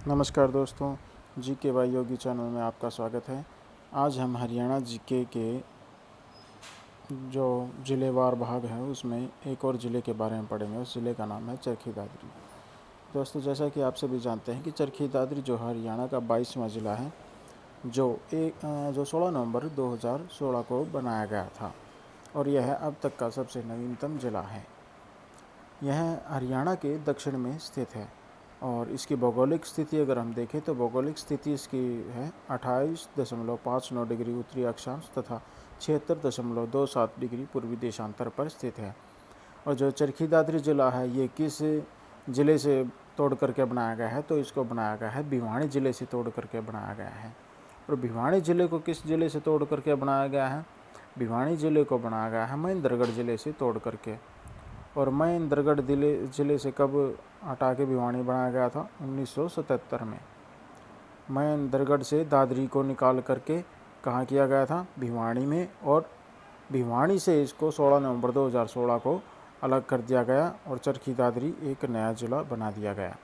नमस्कार दोस्तों, GK by Yogi channel में आपका स्वागत है। आज हम हरियाणा जीके के जो ज़िलेवार भाग है उसमें एक और ज़िले के बारे में पढ़ेंगे। उस ज़िले का नाम है चरखी दादरी। दोस्तों, जैसा कि आप सभी जानते हैं कि चरखी दादरी जो हरियाणा का 22वां ज़िला है, जो 16 नवंबर 2016 को बनाया गया था और यह अब तक का सबसे नवीनतम ज़िला है। यह हरियाणा के दक्षिण में स्थित है और इसकी भौगोलिक स्थिति अगर हम देखें तो भौगोलिक स्थिति इसकी है 28.59 डिग्री उत्तरी अक्षांश तथा 76.27 डिग्री पूर्वी देशांतर पर स्थित है। और जो चरखी दादरी ज़िला है ये किस ज़िले से तोड़ करके बनाया गया है, तो इसको बनाया गया है भिवानी ज़िले से तोड़ करके बनाया गया है। और भिवानी ज़िले को किस ज़िले से तोड़ करके बनाया गया है? भिवानी ज़िले को बनाया गया है महेंद्रगढ़ ज़िले से तोड़ करके। और महेंद्रगढ़ ज़िले से कब हटा के भिवानी बनाया गया था? 1977 में। महेंद्रगढ़ से दादरी को निकाल करके कहाँ किया गया था? भिवानी में। और भिवानी से इसको 16 नवंबर 2016 को अलग कर दिया गया और चरखी दादरी एक नया ज़िला बना दिया गया।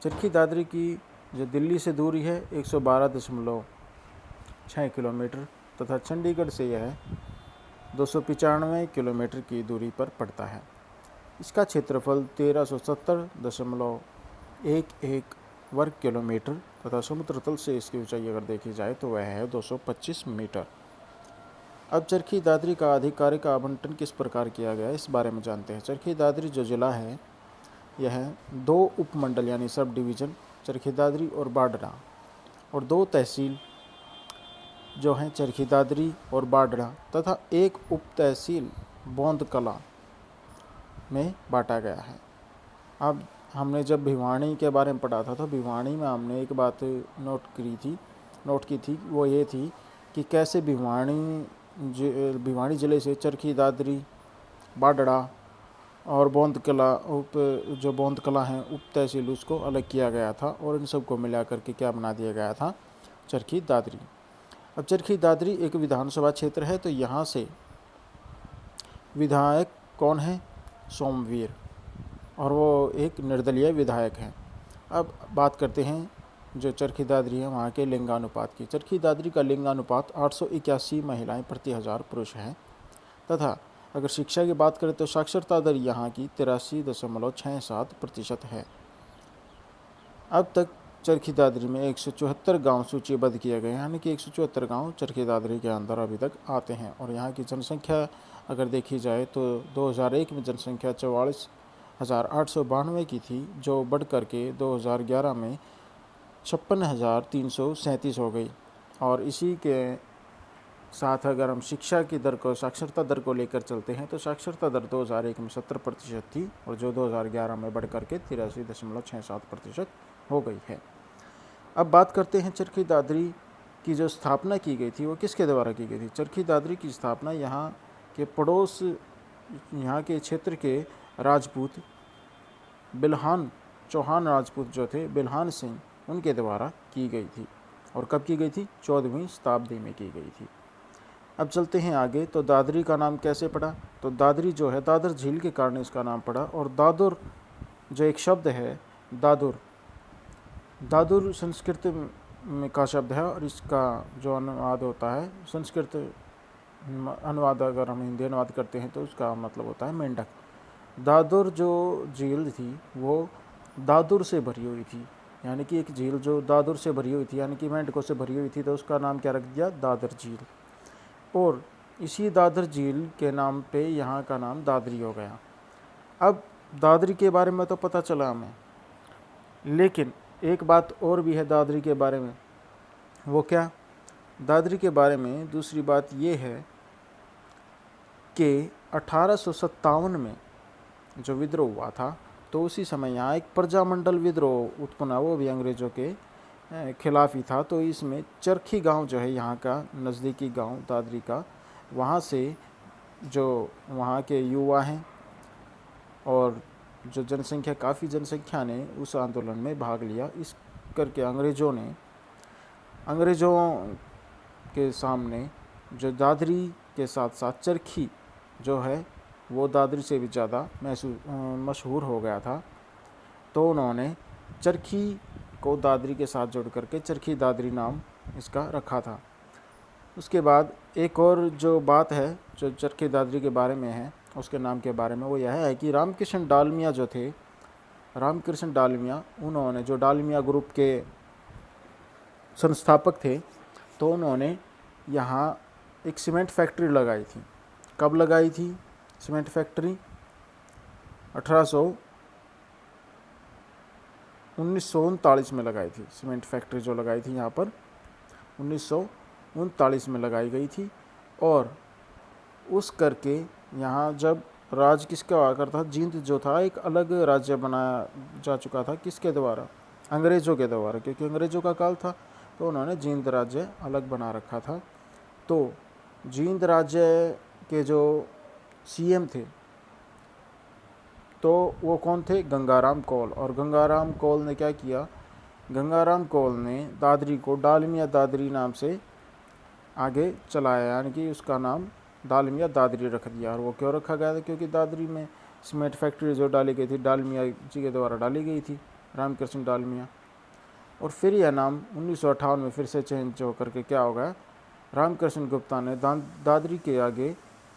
चरखी दादरी की जो दिल्ली से दूरी है 112.6 किलोमीटर तथा चंडीगढ़ से यह 295 किलोमीटर की दूरी पर पड़ता है। इसका क्षेत्रफल 1370.11 वर्ग किलोमीटर तथा समुद्र तल से इसकी ऊंचाई अगर देखी जाए तो वह है 225 मीटर। अब चरखी दादरी का आधिकारिक आवंटन किस प्रकार किया गया है, इस बारे में जानते हैं। चरखी दादरी जो ज़िला है यह 2 उपमंडल यानी सब डिवीज़न चरखी दादरी और बाडरा और 2 तहसील जो हैं चरखी दादरी और बाडरा तथा एक उप तहसील बोंद कला में बांटा गया है। अब हमने जब भिवानी के बारे में पढ़ा था तो भिवानी में हमने एक बात नोट की थी, वो ये थी कि कैसे भिवानी ज़िले से चरखी दादरी, बाडड़ा और बोंद कला हैं उप तहसील उसको अलग किया गया था और इन सबको मिला करके क्या बना दिया गया था? चरखी दादरी। अब चरखी दादरी एक विधानसभा क्षेत्र है, तो यहाँ से विधायक कौन है? सोमवीर, और वो एक निर्दलीय विधायक हैं। अब बात करते हैं जो चरखी दादरी है वहाँ के लिंगानुपात की। चरखी दादरी का लिंगानुपात 881 महिलाएं प्रति 1000 पुरुष हैं तथा अगर शिक्षा की बात करें तो साक्षरता दर यहाँ की 83.67% है। अब तक चरखी दादरी में 174 गांव सूचीबद्ध किए गए हैं, यानी कि 174 गांव चरखी दादरी के अंदर अभी तक आते हैं। और यहाँ की जनसंख्या अगर देखी जाए तो 2001 में जनसंख्या 44,892 की थी, जो बढ़ करके 2011 में 56,337 हो गई। और इसी के साथ अगर हम शिक्षा की दर को, साक्षरता दर को लेकर चलते हैं तो साक्षरता दर 2001 में 70% थी और जो 2011 में बढ़ करके 83.67% हो गई है। अब बात करते हैं चरखी दादरी की जो स्थापना की गई थी वो किसके द्वारा की गई थी? चरखी दादरी की स्थापना यहाँ के क्षेत्र के राजपूत बिल्हान चौहान राजपूत जो थे, बिल्हान सिंह, उनके द्वारा की गई थी। और कब की गई थी? 14वीं शताब्दी में की गई थी। अब चलते हैं आगे। तो दादरी का नाम कैसे पड़ा? तो दादरी जो है दादर झील के कारण इसका नाम पड़ा। और दादुर जो एक शब्द है, दादुर संस्कृत का शब्द है और इसका जो अनुवाद होता है, संस्कृत अनुवाद अगर हम हिंदी अनुवाद करते हैं तो उसका मतलब होता है मेंढक। दादुर जो झील थी वो दादुर से भरी हुई थी, यानी कि एक झील जो दादुर से भरी हुई थी यानी कि मेंढकों से भरी हुई थी, तो उसका नाम क्या रख दिया? दादर झील। और इसी दादर झील के नाम पे यहाँ का नाम दादरी हो गया। अब दादरी के बारे में तो पता चला हमें, लेकिन एक बात और भी है दादरी के बारे में। वो क्या? दादरी के बारे में दूसरी बात ये है कि 1857 में जो विद्रोह हुआ था तो उसी समय यहाँ एक प्रजामंडल विद्रोह उत्पन्न हुआ, वो भी अंग्रेज़ों के खिलाफ ही था। तो इसमें चरखी गांव जो है यहाँ का नज़दीकी गांव दादरी का, वहाँ से जो वहाँ के युवा हैं और जो जनसंख्या, काफ़ी जनसंख्या ने उस आंदोलन में भाग लिया। इस करके अंग्रेज़ों के सामने जो दादरी के साथ साथ चरखी जो है वो दादरी से भी ज़्यादा मशहूर हो गया था। तो उन्होंने चरखी को दादरी के साथ जोड़ करके चरखी दादरी नाम इसका रखा था। उसके बाद एक और जो बात है जो चरखी दादरी के बारे में है, उसके नाम के बारे में, वो यह है कि रामकृष्ण डालमिया जो थे, रामकृष्ण डालमिया, उन्होंने जो डालमिया ग्रुप के संस्थापक थे, तो उन्होंने यहाँ एक सीमेंट फैक्ट्री लगाई थी। कब लगाई थी सीमेंट फैक्ट्री? 1939 में लगाई थी। सीमेंट फैक्ट्री जो लगाई थी यहाँ पर 1939 में लगाई गई थी। और उस करके यहाँ जब राज किसका हुआ करता था, जींद जो था एक अलग राज्य बनाया जा चुका था। किसके द्वारा? अंग्रेज़ों के द्वारा, क्योंकि अंग्रेज़ों का काल था तो उन्होंने जींद राज्य अलग बना रखा था। तो जींद राज्य के जो सीएम थे तो वो कौन थे? गंगाराम कौल। और गंगाराम कौल ने क्या किया? गंगाराम कौल ने दादरी को डालमिया दादरी नाम से आगे चलाया, यानी कि उसका नाम डालमिया दादरी रख दिया। और वो क्यों रखा गया था? क्योंकि दादरी में सीमेंट फैक्ट्री जो डाली गई थी डालमिया जी के द्वारा डाली गई थी, रामकृष्ण डालमिया। और फिर यह नाम 1958 में फिर से चेंज होकर के क्या हो गया? रामकृष्ण गुप्ता ने दादरी के आगे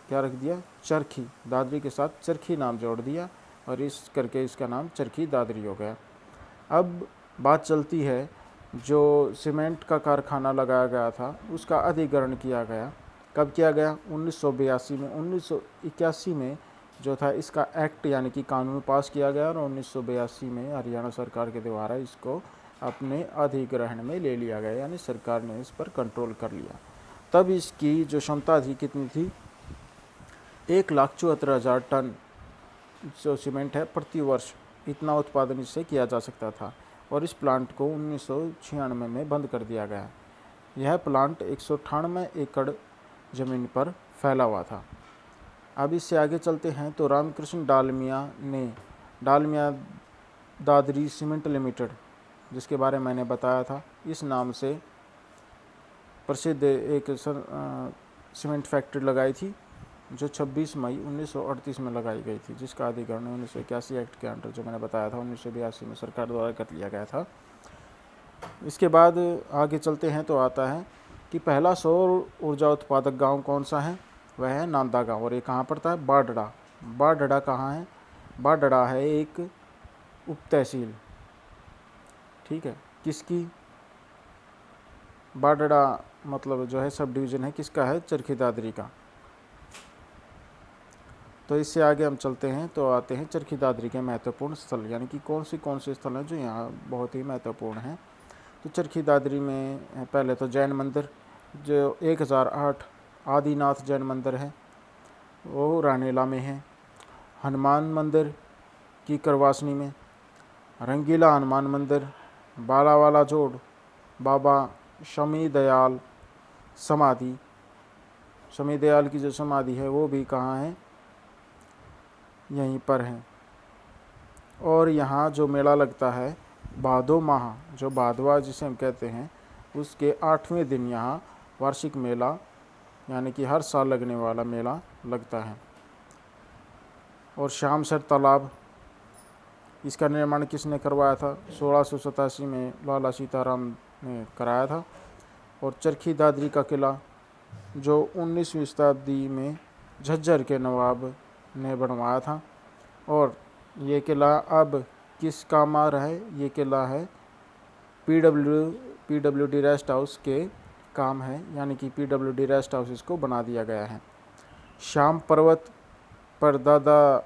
क्या रख दिया? चरखी। दादरी के साथ चरखी नाम जोड़ दिया और इस करके इसका नाम चरखी दादरी हो गया। अब बात चलती है जो सीमेंट का कारखाना लगाया गया था उसका अधिग्रहण किया गया। कब किया गया? 1982 में। 1981 में जो था इसका एक्ट यानी कि कानून पास किया गया और 1982 में हरियाणा सरकार के द्वारा इसको अपने अधिग्रहण में ले लिया गया, यानी सरकार ने इस पर कंट्रोल कर लिया। तब इसकी जो क्षमता थी कितनी थी? 1,74,000 टन जो सीमेंट है प्रति वर्ष, इतना उत्पादन इससे किया जा सकता था। और इस प्लांट को 1996 में बंद कर दिया गया। यह प्लांट 198 एकड़ ज़मीन पर फैला हुआ था। अब इससे आगे चलते हैं तो रामकृष्ण डालमिया ने डालमिया दादरी सीमेंट लिमिटेड, जिसके बारे में मैंने बताया था, इस नाम से प्रसिद्ध एक सीमेंट फैक्ट्री लगाई थी जो 26 मई 1938 में लगाई गई थी, जिसका अधिग्रहण 1981 एक्ट के अंडर जो मैंने बताया था 1982 में सरकार द्वारा कर लिया गया था। इसके बाद आगे चलते हैं तो आता है कि पहला सौर ऊर्जा उत्पादक गांव कौन सा है? वह है नांदा गांव। और ये कहाँ पड़ता है? बाढ़ड़ा। बाढ़ड़ा कहाँ है? बाढ़ड़ा है एक उप तहसील, ठीक है, किसकी? बाढ़ड़ा मतलब जो है सब डिवीज़न है, किसका है? चरखी दादरी का। तो इससे आगे हम चलते हैं तो आते हैं चरखी दादरी के महत्वपूर्ण स्थल, यानी कि कौन से स्थल हैं जो यहाँ बहुत ही महत्वपूर्ण हैं। तो चरखी दादरी में पहले तो जैन मंदिर जो 1008 आदिनाथ जैन मंदिर है वो रानीला में है। हनुमान मंदिर की करवासनी में, रंगीला हनुमान मंदिर, बालावाला जोड़, बाबा शमी दयाल समाधि, शमी दयाल की जो समाधि है वो भी कहाँ है? यहीं पर है। और यहाँ जो मेला लगता है भादो माह, जो भादवा जिसे हम कहते हैं, उसके 8वें दिन यहाँ वार्षिक मेला यानी कि हर साल लगने वाला मेला लगता है। और श्यामसर तालाब, इसका निर्माण किसने करवाया था? 1687 में लाला सीताराम ने कराया था। और चरखी दादरी का किला जो 19वीं शताब्दी में झज्जर के नवाब ने बनवाया था। और ये किला अब किस काम आ रहा है? ये किला है पीडब्ल्यूडी रेस्ट हाउस के काम है, यानी कि पीडब्ल्यूडी रेस्ट हाउस इसको बना दिया गया है। श्याम पर्वत पर दादा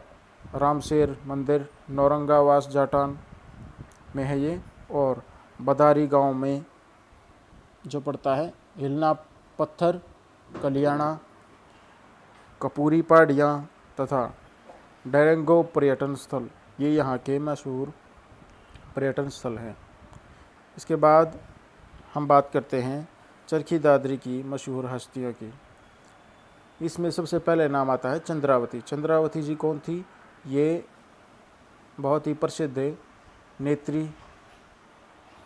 रामशेर मंदिर नौरंगावास जाटान में है ये। और बदारी गांव में जो पड़ता है हिलना पत्थर, कलियाणा, कपूरी पहाड़ियाँ तथा डेरेंगो पर्यटन स्थल, ये यहाँ के मशहूर पर्यटन स्थल हैं। इसके बाद हम बात करते हैं चरखी दादरी की मशहूर हस्तियों की। इसमें सबसे पहले नाम आता है चंद्रावती। चंद्रावती जी कौन थी? ये बहुत ही प्रसिद्ध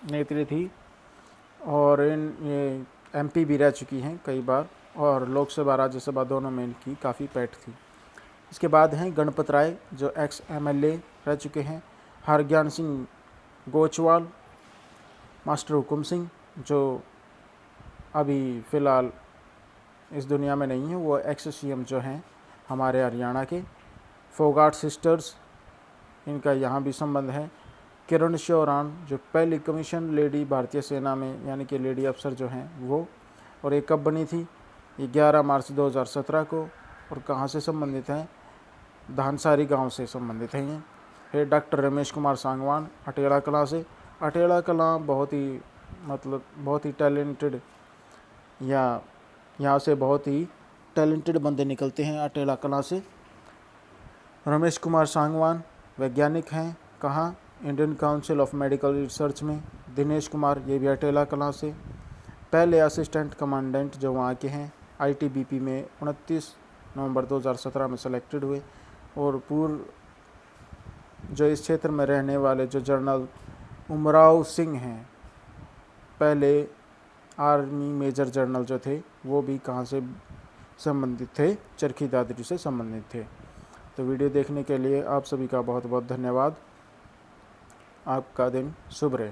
नेत्री थी और ये एमपी भी रह चुकी हैं कई बार और लोकसभा राज्यसभा दोनों में इनकी काफ़ी पैठ थी। इसके बाद हैं गणपत राय जो एक्स एमएलए रह चुके हैं, हरज्ञान सिंह गोचवाल, मास्टर हुकुम सिंह जो अभी फ़िलहाल इस दुनिया में नहीं है, वो एक्स CM जो हैं हमारे हरियाणा के। फोगाट सिस्टर्स, इनका यहाँ भी संबंध है। किरण श्योरान जो पहली कमीशन लेडी भारतीय सेना में, यानी कि लेडी अफसर जो हैं वो, और ये कब बनी थी? ये 11 मार्च 2017 को। और कहाँ से संबंधित हैं? धानसारी गांव से संबंधित हैं ये। फिर डॉक्टर रमेश कुमार सांगवान अटेला कलां से। अटेला कलां बहुत ही टैलेंटेड, या यहाँ से बहुत ही टैलेंटेड बंदे निकलते हैं अटेला कलां से। रमेश कुमार सांगवान वैज्ञानिक हैं, कहाँ? Indian council of medical research में। दिनेश कुमार, ये भी अटेला कलां से। पहले असिस्टेंट कमांडेंट जो वहाँ के हैं, ITBP में 29 नवंबर 2017 में सेलेक्टेड हुए। और पूर्व जो इस क्षेत्र में रहने वाले जो जनरल उमराव सिंह हैं, पहले आर्मी मेजर जनरल जो थे, वो भी कहाँ से संबंधित थे? चरखी दादरी से संबंधित थे। तो वीडियो देखने के लिए आप सभी का बहुत बहुत धन्यवाद। आपका दिन शुभ रहे।